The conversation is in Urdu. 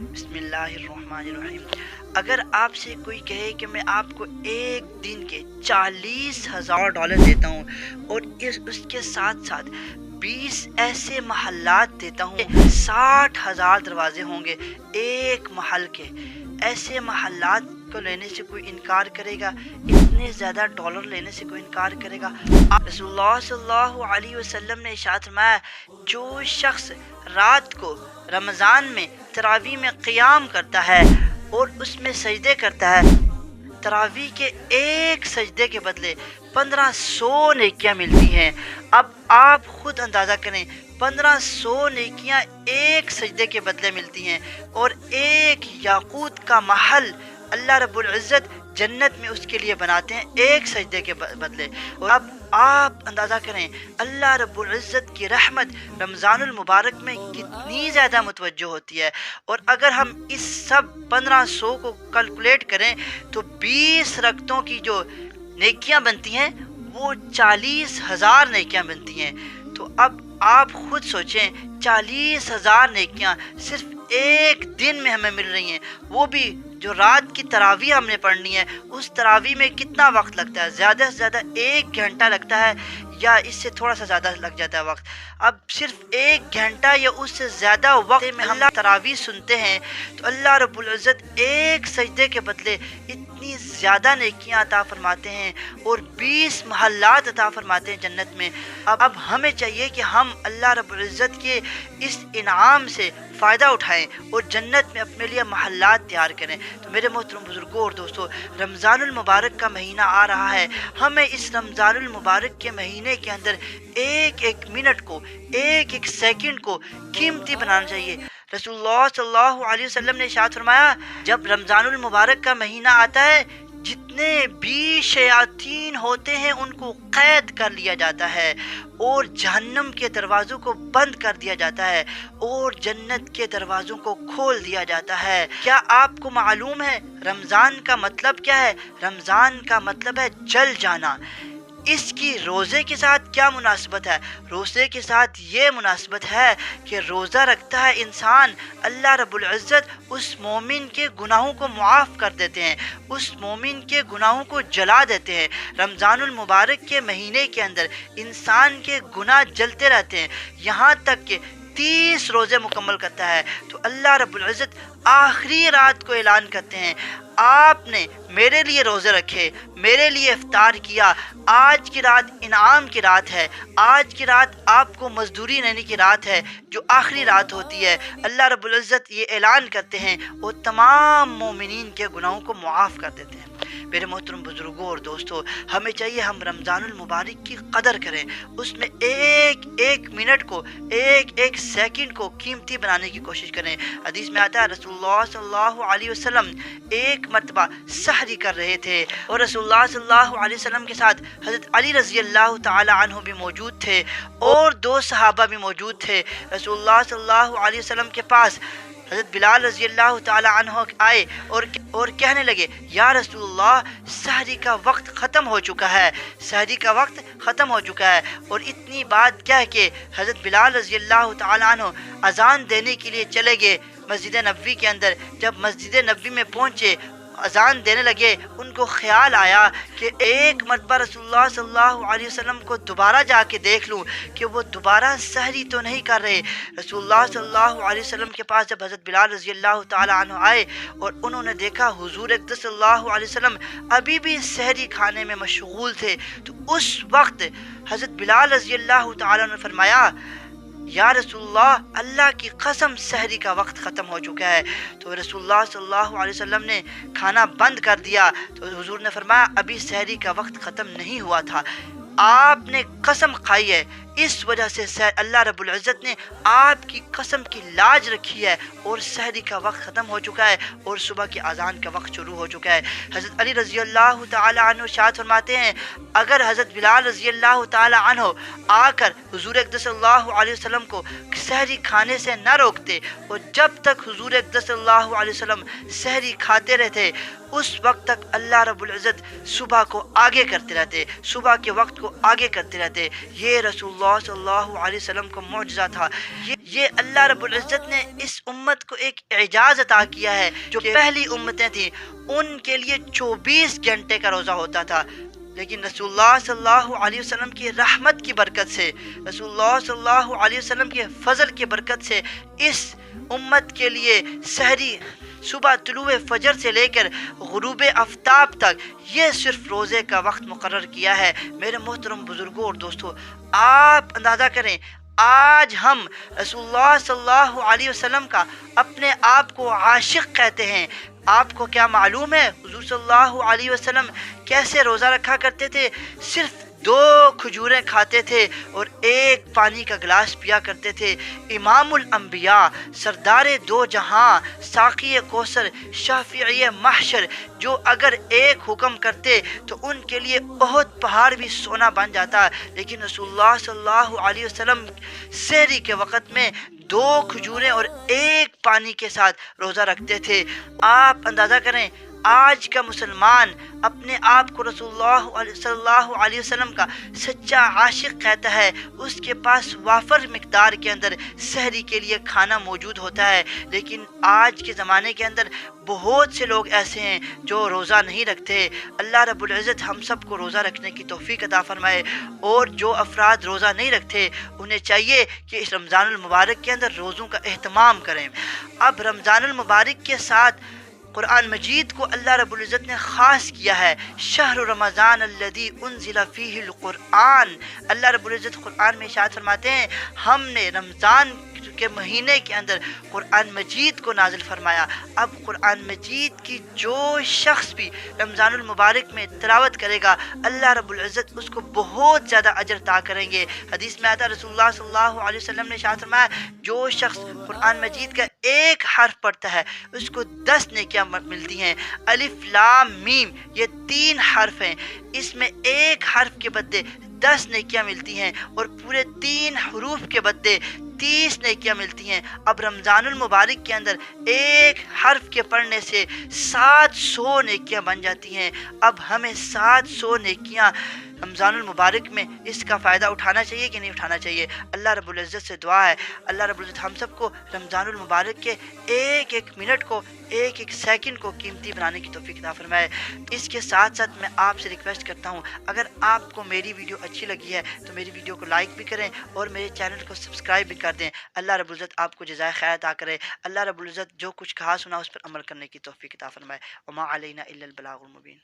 بسم اللہ الرحمن الرحیم۔ اگر آپ سے کوئی کہے کہ میں آپ کو ایک دن کے $40,000 دیتا ہوں اور اس کے ساتھ ساتھ 20 ایسے محلات دیتا ہوں، 60,000 دروازے ہوں گے ایک محل کے، ایسے محلات کو لینے سے کوئی انکار کرے گا؟ اتنے زیادہ ڈالر لینے سے کوئی انکار کرے گا؟ رسول اللہ صلی اللہ علیہ وسلم نے ارشاد فرمایا، جو شخص رات کو رمضان میں تراویح میں قیام کرتا ہے اور اس میں سجدے کرتا ہے، تراویح کے ایک سجدے کے بدلے 1500 نیکیاں ملتی ہیں۔ اب آپ خود اندازہ کریں، 1500 نیکیاں ایک سجدے کے بدلے ملتی ہیں، اور ایک یاقوت کا محل اللہ رب العزت جنت میں اس کے لیے بناتے ہیں ایک سجدے کے بدلے۔ اور اب آپ اندازہ کریں اللہ رب العزت کی رحمت رمضان المبارک میں کتنی زیادہ متوجہ ہوتی ہے، اور اگر ہم اس سب 1500 کو کیلکولیٹ کریں تو 20 رکعتوں کی جو نیکیاں بنتی ہیں وہ 40,000 نیکیاں بنتی ہیں۔ تو اب آپ خود سوچیں، 40,000 نیکیاں صرف ایک دن میں ہمیں مل رہی ہیں، وہ بھی جو رات کی تراویح ہم نے پڑھنی ہے، اس تراویح میں کتنا وقت لگتا ہے؟ زیادہ سے زیادہ 1 گھنٹہ لگتا ہے، یا اس سے تھوڑا سا زیادہ لگ جاتا ہے وقت۔ اب صرف 1 گھنٹہ یا اس سے زیادہ وقت میں ہم تراویح سنتے ہیں تو اللہ رب العزت ایک سجدے کے بدلے اتنی زیادہ نیکیاں عطا فرماتے ہیں اور 20 محلات عطا فرماتے ہیں جنت میں۔ اب ہمیں چاہیے کہ ہم اللہ رب العزت کے اس انعام سے فائدہ اٹھائیں اور جنت میں اپنے لیے محلات تیار کریں۔ تو میرے محترم بزرگوں اور دوستوں، رمضان المبارک کا مہینہ آ رہا ہے، ہمیں اس رمضان المبارک کے مہینے کے اندر ایک ایک منٹ کو، ایک ایک سیکنڈ کو قیمتی بنانا چاہیے۔ رسول اللہ صلی اللہ علیہ وسلم نے ارشاد فرمایا، جب رمضان المبارک کا مہینہ آتا ہے، جتنے بھی شیاطین ہوتے ہیں ان کو قید کر لیا جاتا ہے اور جہنم کے دروازوں کو بند کر دیا جاتا ہے اور جنت کے دروازوں کو کھول دیا جاتا ہے۔ کیا آپ کو معلوم ہے رمضان کا مطلب کیا ہے؟ رمضان کا مطلب ہے جل جانا۔ اس کی روزے کے ساتھ کیا مناسبت ہے؟ روزے کے ساتھ یہ مناسبت ہے کہ روزہ رکھتا ہے انسان، اللہ رب العزت اس مومن کے گناہوں کو معاف کر دیتے ہیں، اس مومن کے گناہوں کو جلا دیتے ہیں۔ رمضان المبارک کے مہینے کے اندر انسان کے گناہ جلتے رہتے ہیں یہاں تک کہ 30 روزے مکمل کرتا ہے تو اللہ رب العزت آخری رات کو اعلان کرتے ہیں، آپ نے میرے لیے روزے رکھے، میرے لیے افطار کیا، آج کی رات انعام کی رات ہے، آج کی رات آپ کو مزدوری لینے کی رات ہے جو آخری رات ہوتی ہے۔ اللہ رب العزت یہ اعلان کرتے ہیں اور تمام مومنین کے گناہوں کو معاف کر دیتے ہیں۔ میرے محترم بزرگوں اور دوستوں، ہمیں چاہیے ہم رمضان المبارک کی قدر کریں، اس میں ایک ایک منٹ کو، ایک ایک سیکنڈ کو قیمتی بنانے کی کوشش کریں۔ حدیث میں آتا ہے رسول اللہ صلی اللہ علیہ وسلم ایک مرتبہ سحری کر رہے تھے اور رسول اللہ صلی اللہ علیہ وسلم کے ساتھ حضرت علی رضی اللہ تعالی عنہ بھی موجود تھے اور 2 صحابہ بھی موجود تھے۔ رسول اللہ صلی اللہ علیہ وسلم کے پاس حضرت بلال رضی اللہ تعالی عنہ آئے اور کہنے لگے، یا رسول اللہ، سحری کا وقت ختم ہو چکا ہے، سحری کا وقت ختم ہو چکا ہے۔ اور اتنی بات کہہ کے حضرت بلال رضی اللہ تعالی عنہ اذان دینے کے لیے چلے گئے مسجد نبوی کے اندر۔ جب مسجد نبوی میں پہنچے، اذان دینے لگے، ان کو خیال آیا کہ ایک مرتبہ رسول اللہ صلی اللہ علیہ وسلم کو دوبارہ جا کے دیکھ لوں کہ وہ دوبارہ سحری تو نہیں کر رہے۔ رسول اللہ صلی اللہ علیہ وسلم کے پاس جب حضرت بلال رضی اللہ تعالی عنہ آئے اور انہوں نے دیکھا حضور اقدس صلی اللہ علیہ وسلم ابھی بھی سحری کھانے میں مشغول تھے، تو اس وقت حضرت بلال رضی اللہ تعالی عنہ نے فرمایا، یا رسول اللہ، اللہ کی قسم سحری کا وقت ختم ہو چکا ہے۔ تو رسول اللہ صلی اللہ علیہ وسلم نے کھانا بند کر دیا تو حضور نے فرمایا، ابھی سحری کا وقت ختم نہیں ہوا تھا، آپ نے قسم کھائی ہے، اس وجہ سے اللہ رب العزت نے آپ کی قسم کی لاج رکھی ہے اور سحری کا وقت ختم ہو چکا ہے اور صبح کی اذان کا وقت شروع ہو چکا ہے۔ حضرت علی رضی اللہ تعالی عنہ ارشاد فرماتے ہیں، اگر حضرت بلال رضی اللہ تعالی عنہ آ کر حضور اقدس صلی اللہ علیہ وسلم کو سحری کھانے سے نہ روکتے اور جب تک حضور اقدس صلی اللہ علیہ وسلم سحری کھاتے رہتے، اس وقت تک اللہ رب العزت صبح کو آگے کرتے رہتے، صبح کے وقت کو آگے کرتے رہتے۔ یہ رسول اللہ اللہ صلی اللہ علیہ وسلم کو معجزہ تھا۔ یہ اللہ رب العزت نے اس امت کو ایک اعجاز عطا کیا ہے۔ جو پہلی امتیں تھیں ان کے لیے 24 گھنٹے کا روزہ ہوتا تھا، لیکن رسول اللہ صلی اللہ علیہ وسلم کی رحمت کی برکت سے، رسول اللہ صلی اللہ علیہ وسلم کے فضل کی برکت سے اس امت کے لیے سحری صبح طلوع فجر سے لے کر غروب آفتاب تک یہ صرف روزے کا وقت مقرر کیا ہے۔ میرے محترم بزرگوں اور دوستوں، آپ اندازہ کریں آج ہم رسول اللہ صلی اللہ علیہ وسلم کا اپنے آپ کو عاشق کہتے ہیں۔ آپ کو کیا معلوم ہے حضور صلی اللہ علیہ وسلم کیسے روزہ رکھا کرتے تھے؟ صرف 2 کھجوریں کھاتے تھے اور 1 پانی کا گلاس پیا کرتے تھے۔ امام الانبیاء، سردار دو جہاں، ساقی کوثر، شافعی محشر، جو اگر ایک حکم کرتے تو ان کے لیے بہت پہاڑ بھی سونا بن جاتا، لیکن رسول اللہ صلی اللہ علیہ وسلم سحری کے وقت میں 2 کھجوریں اور 1 پانی کے ساتھ روزہ رکھتے تھے۔ آپ اندازہ کریں آج کا مسلمان اپنے آپ کو رسول اللہ صلی اللہ علیہ وسلم کا سچا عاشق کہتا ہے، اس کے پاس وافر مقدار کے اندر سحری کے لیے کھانا موجود ہوتا ہے، لیکن آج کے زمانے کے اندر بہت سے لوگ ایسے ہیں جو روزہ نہیں رکھتے۔ اللہ رب العزت ہم سب کو روزہ رکھنے کی توفیق عطا فرمائے، اور جو افراد روزہ نہیں رکھتے انہیں چاہیے کہ اس رمضان المبارک کے اندر روزوں کا اہتمام کریں۔ اب رمضان المبارک کے ساتھ قرآن مجید کو اللہ رب العزت نے خاص کیا ہے، شہر رمضان الذی انزل فیہ القرآن۔ اللہ رب العزت قرآن میں ارشاد فرماتے ہیں ہم نے رمضان کے مہینے کے اندر قرآن مجید کو نازل فرمایا۔ اب قرآن مجید کی جو شخص بھی رمضان المبارک میں تلاوت کرے گا اللہ رب العزت اس کو بہت زیادہ اجر عطا کریں گے۔ حدیث میں آتا ہے رسول اللہ صلی اللہ علیہ وسلم نے ارشاد فرمایا جو شخص قرآن مجید کا 1 حرف پڑھتا ہے اس کو 10 نیکیاں ملتی ہیں۔ الف لام میم یہ 3 حرف ہیں، اس میں 1 حرف کے بدلے 10 نیکیاں ملتی ہیں اور پورے 3 حروف کے بدلے 30 نیکیاں ملتی ہیں۔ اب رمضان المبارک کے اندر 1 حرف کے پڑھنے سے 700 نیکیاں بن جاتی ہیں۔ اب ہمیں 700 نیکیاں رمضان المبارک میں اس کا فائدہ اٹھانا چاہیے کہ نہیں اٹھانا چاہیے؟ اللہ رب العزت سے دعا ہے اللہ رب العزت ہم سب کو رمضان المبارک کے 1 منٹ کو 1 سیکنڈ کو قیمتی بنانے کی توفیق عطا فرمائے۔ اس کے ساتھ ساتھ میں آپ سے ریکویسٹ کرتا ہوں اگر آپ کو میری ویڈیو اچھی لگی ہے تو میری ویڈیو کو لائک بھی کریں اور میرے چینل کو سبسکرائب بھی کر دیں۔ اللہ رب العزت آپ کو جزائے خیر عطا کرے۔ اللہ رب العزت جو کچھ کہا سنا اس پر عمل کرنے کی توفیق عطا فرمائے۔ وما علینا الا البلاغ المبین۔